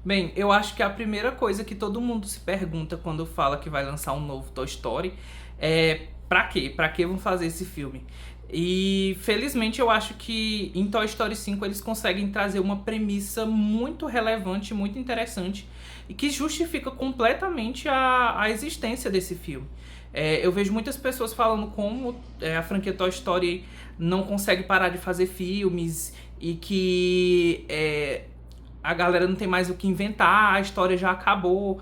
Bem, eu acho que a primeira coisa que todo mundo se pergunta quando fala que vai lançar um novo Toy Story é pra quê? Pra que vão fazer esse filme? E felizmente eu acho que em Toy Story 5 eles conseguem trazer uma premissa muito relevante, muito interessante e que justifica completamente a existência desse filme. Eu vejo muitas pessoas falando como a franquia Toy Story não consegue parar de fazer filmes e que a galera não tem mais o que inventar, a história já acabou.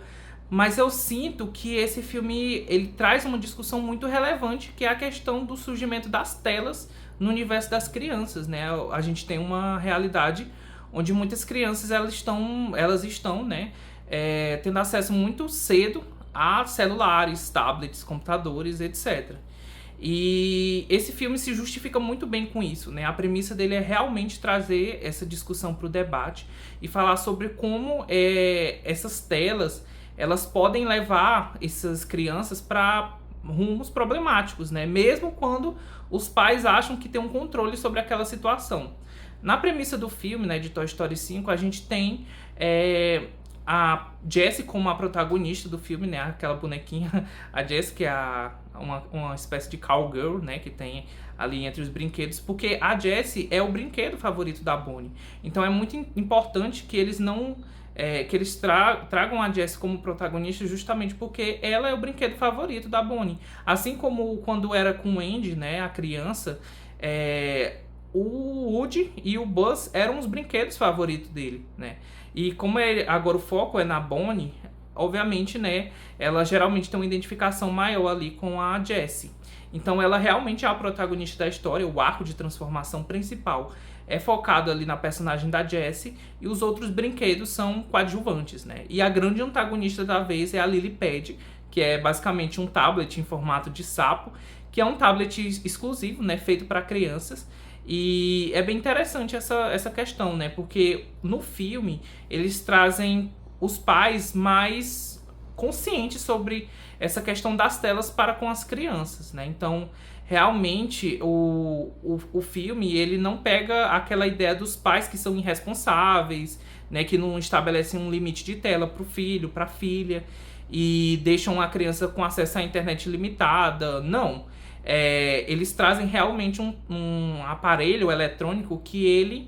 Mas eu sinto que esse filme ele traz uma discussão muito relevante, que é a questão do surgimento das telas no universo das crianças, né? A gente tem uma realidade onde muitas crianças elas estão, né, tendo acesso muito cedo a celulares, tablets, computadores, etc. E esse filme se justifica muito bem com isso, né? A premissa dele é realmente trazer essa discussão para o debate e falar sobre como essas telas elas podem levar essas crianças para rumos problemáticos, né? Mesmo quando os pais acham que tem um controle sobre aquela situação. Na premissa do filme, né, de Toy Story 5, a gente tem a Jessie como a protagonista do filme, né? Aquela bonequinha, a Jessie, que é uma espécie de cowgirl, né? Que tem ali entre os brinquedos, porque a Jessie é o brinquedo favorito da Bonnie. Então é muito importante que eles não. Que eles tragam a Jessie como protagonista justamente porque ela é o brinquedo favorito da Bonnie. Assim como quando era com o Andy, né? A criança. O Woody e o Buzz eram os brinquedos favoritos dele, né? E como agora o foco é na Bonnie, obviamente, né, ela geralmente tem uma identificação maior ali com a Jessie. Então ela realmente é a protagonista da história, o arco de transformação principal é focado ali na personagem da Jessie e os outros brinquedos são coadjuvantes, né? E a grande antagonista da vez é a Lily Pad, que é basicamente um tablet em formato de sapo, que é um tablet exclusivo, né, feito para crianças. E é bem interessante essa questão, né? Porque no filme eles trazem os pais mais conscientes sobre essa questão das telas para com as crianças, né? Então, realmente, o filme, ele não pega aquela ideia dos pais que são irresponsáveis, né? Que não estabelecem um limite de tela para o filho, para a filha, e deixam a criança com acesso à internet limitada. Não. Eles trazem realmente um aparelho eletrônico que ele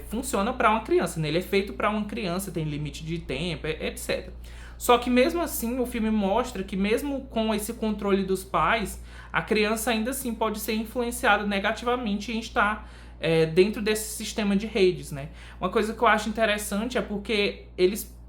funciona para uma criança, né? Ele é feito para uma criança, tem limite de tempo, etc. Só que mesmo assim o filme mostra que mesmo com esse controle dos pais, a criança ainda assim pode ser influenciada negativamente em estar dentro desse sistema de redes, né? Uma coisa que eu acho interessante é porque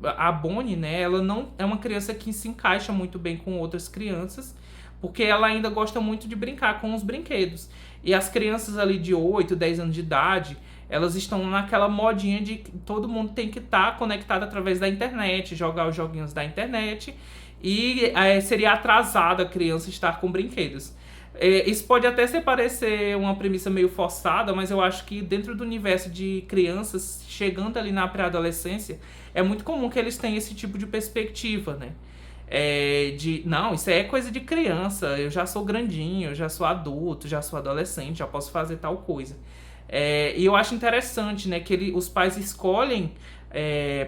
a Bonnie, né, ela não é uma criança que se encaixa muito bem com outras crianças, porque ela ainda gosta muito de brincar com os brinquedos. E as crianças ali de 8, 10 anos de idade, elas estão naquela modinha de que todo mundo tem que estar conectado através da internet, jogar os joguinhos da internet, e seria atrasado a criança estar com brinquedos. Isso pode até se parecer uma premissa meio forçada, mas eu acho que dentro do universo de crianças, chegando ali na pré-adolescência, é muito comum que eles tenham esse tipo de perspectiva, né? Não, isso aí é coisa de criança, eu já sou grandinho, eu já sou adulto, já sou adolescente, já posso fazer tal coisa. E eu acho interessante, né, que os pais escolhem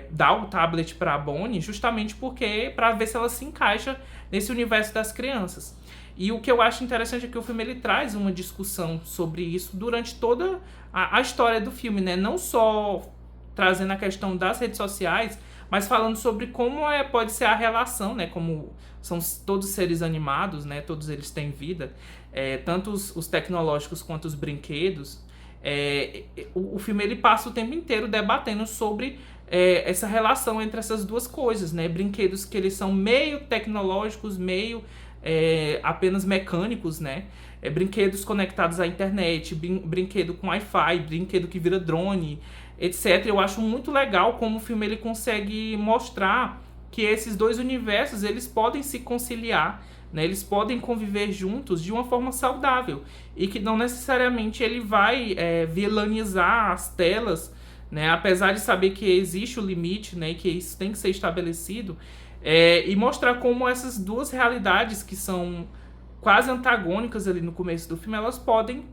dar o tablet para a Bonnie justamente porque para ver se ela se encaixa nesse universo das crianças. E o que eu acho interessante é que o filme ele traz uma discussão sobre isso durante toda a história do filme, né? Não só trazendo a questão das redes sociais, mas falando sobre como pode ser a relação, né? Como são todos seres animados, né? Todos eles têm vida, tanto os tecnológicos quanto os brinquedos. O filme ele passa o tempo inteiro debatendo sobre essa relação entre essas duas coisas, né? Brinquedos que eles são meio tecnológicos, meio apenas mecânicos, né? Brinquedos conectados à internet, brinquedo com Wi-Fi, brinquedo que vira drone, etc. Eu acho muito legal como o filme ele consegue mostrar que esses dois universos eles podem se conciliar, né? Eles podem conviver juntos de uma forma saudável e que não necessariamente ele vai vilanizar as telas, né? Apesar de saber que existe o limite, né? E que isso tem que ser estabelecido, e mostrar como essas duas realidades que são quase antagônicas ali no começo do filme, elas podem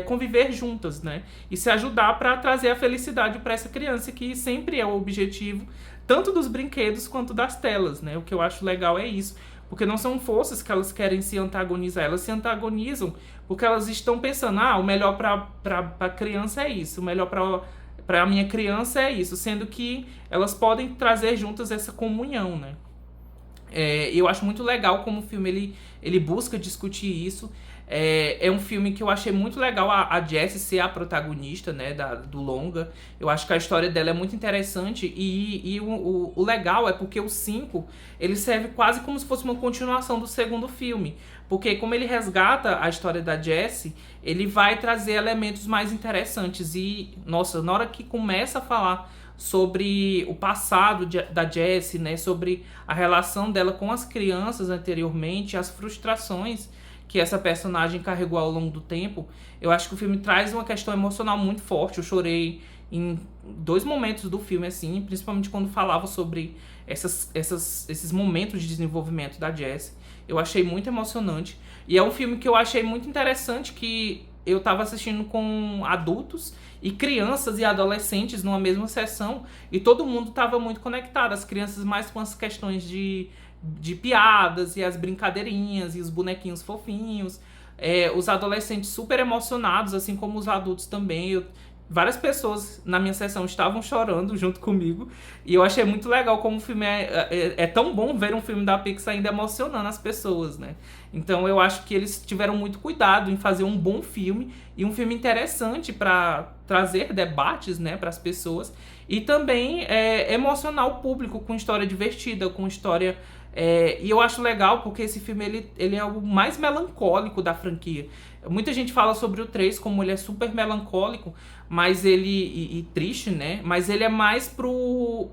conviver juntas, né? E se ajudar para trazer a felicidade para essa criança, que sempre é o objetivo, tanto dos brinquedos quanto das telas, né? O que eu acho legal é isso. Porque não são forças que elas querem se antagonizar, elas se antagonizam porque elas estão pensando, o melhor para a criança é isso, o melhor para a minha criança é isso, sendo que elas podem trazer juntas essa comunhão, né? Eu acho muito legal como o filme ele busca discutir isso. É um filme que eu achei muito legal a Jessie ser a protagonista, né, do longa. Eu acho que a história dela é muito interessante e o legal é porque o 5 ele serve quase como se fosse uma continuação do segundo filme. Porque como ele resgata a história da Jessie, ele vai trazer elementos mais interessantes. E, nossa, na hora que começa a falar sobre o passado da Jessie, né, sobre a relação dela com as crianças anteriormente, as frustrações que essa personagem carregou ao longo do tempo, eu acho que o filme traz uma questão emocional muito forte. Eu chorei em 2 momentos do filme, assim, principalmente quando falava sobre esses momentos de desenvolvimento da Jessie. Eu achei muito emocionante. E é um filme que eu achei muito interessante, que eu estava assistindo com adultos e crianças e adolescentes numa mesma sessão, e todo mundo estava muito conectado. As crianças mais com as questões de piadas e as brincadeirinhas e os bonequinhos fofinhos, os adolescentes super emocionados, assim como os adultos também. Várias pessoas na minha sessão estavam chorando junto comigo, e eu achei muito legal como o filme é tão bom ver um filme da Pixar ainda emocionando as pessoas, né? Então eu acho que eles tiveram muito cuidado em fazer um bom filme e um filme interessante para trazer debates, né, para as pessoas, e também emocionar o público com história divertida, com história... e eu acho legal porque esse filme ele é o mais melancólico da franquia. Muita gente fala sobre o 3 como ele é super melancólico, mas e triste, né? Mas ele é mais pro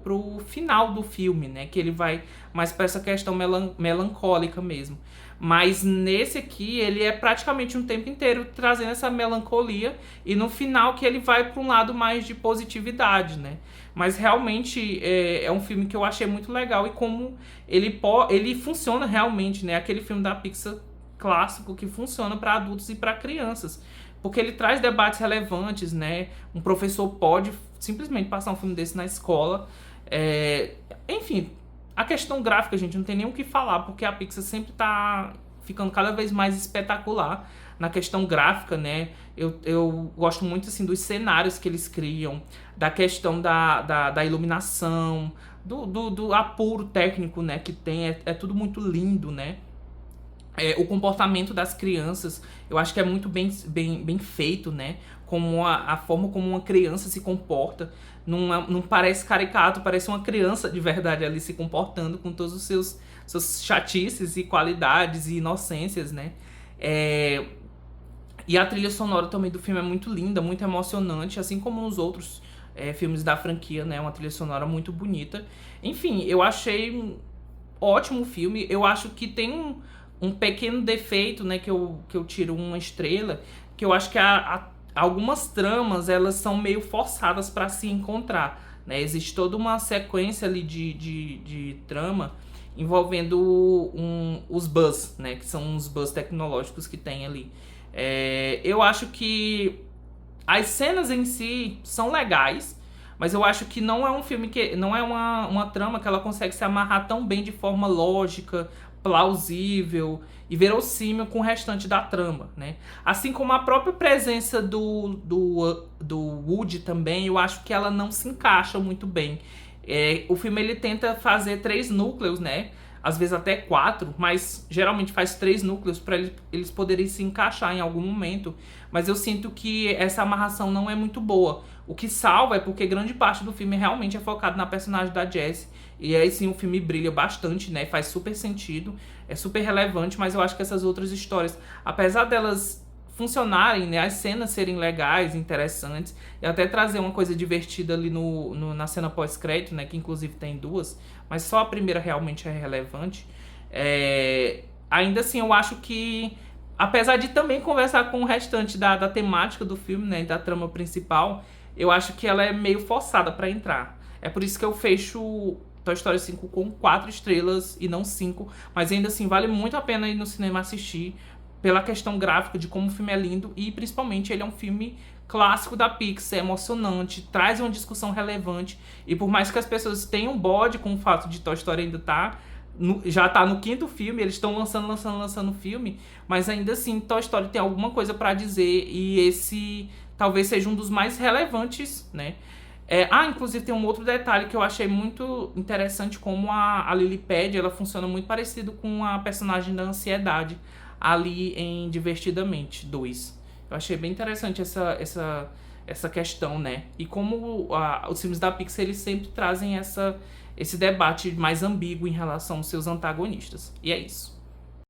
final do filme, né? Que ele vai mais pra essa questão melancólica mesmo. Mas nesse aqui, ele é praticamente um tempo inteiro trazendo essa melancolia, e no final que ele vai para um lado mais de positividade, né? Mas realmente é um filme que eu achei muito legal, e como ele funciona realmente, né? Aquele filme da Pixar clássico que funciona para adultos e para crianças, porque ele traz debates relevantes, né? Um professor pode simplesmente passar um filme desse na escola. Enfim, a questão gráfica, gente, não tem nem o que falar, porque a Pixar sempre tá ficando cada vez mais espetacular na questão gráfica, né? Eu gosto muito, assim, dos cenários que eles criam, da questão da iluminação, do apuro técnico, né, que tem. É tudo muito lindo, né? O comportamento das crianças, eu acho que é muito bem feito, né? Como a forma como uma criança se comporta. Não parece caricato, parece uma criança de verdade ali se comportando com todos os seus chatices e qualidades e inocências, né? E a trilha sonora também do filme é muito linda, muito emocionante, assim como nos outros filmes da franquia, né? Uma trilha sonora muito bonita. Enfim, eu achei um ótimo filme. Eu acho que tem um pequeno defeito, né, que eu tiro 1 estrela, que eu acho que algumas tramas, elas são meio forçadas para se encontrar, né? Existe toda uma sequência ali de trama envolvendo os Buzz, né, que são uns Buzz tecnológicos que tem ali. Eu acho que as cenas em si são legais, mas eu acho que não é um filme que... não é uma trama que ela consegue se amarrar tão bem de forma lógica, plausível e verossímil com o restante da trama, né? Assim como a própria presença do Woody também, eu acho que ela não se encaixa muito bem. O filme ele tenta fazer 3 núcleos, né? Às vezes até 4, mas geralmente faz 3 núcleos para eles poderem se encaixar em algum momento. Mas eu sinto que essa amarração não é muito boa. O que salva é porque grande parte do filme realmente é focado na personagem da Jessie. E aí sim o filme brilha bastante, né? Faz super sentido, é super relevante, mas eu acho que essas outras histórias, apesar delas funcionarem, né? As cenas serem legais, interessantes, e até trazer uma coisa divertida ali na cena pós-crédito, né? Que inclusive tem 2, mas só a primeira realmente é relevante. Ainda assim, eu acho que, apesar de também conversar com o restante da temática do filme, né? Da trama principal, eu acho que ela é meio forçada para entrar. É por isso que eu fecho Toy Story 5 com 4 estrelas e não 5, mas ainda assim vale muito a pena ir no cinema assistir, pela questão gráfica de como o filme é lindo e principalmente ele é um filme clássico da Pixar, é emocionante, traz uma discussão relevante e por mais que as pessoas tenham bode com o fato de Toy Story ainda já tá no quinto filme, eles estão lançando filme, mas ainda assim Toy Story tem alguma coisa pra dizer e esse talvez seja um dos mais relevantes, né? Inclusive tem um outro detalhe que eu achei muito interessante, como a Lilypad, ela funciona muito parecido com a personagem da Ansiedade ali em Divertidamente 2. Eu achei bem interessante essa questão, né? E como os filmes da Pixar, eles sempre trazem esse debate mais ambíguo em relação aos seus antagonistas. E é isso.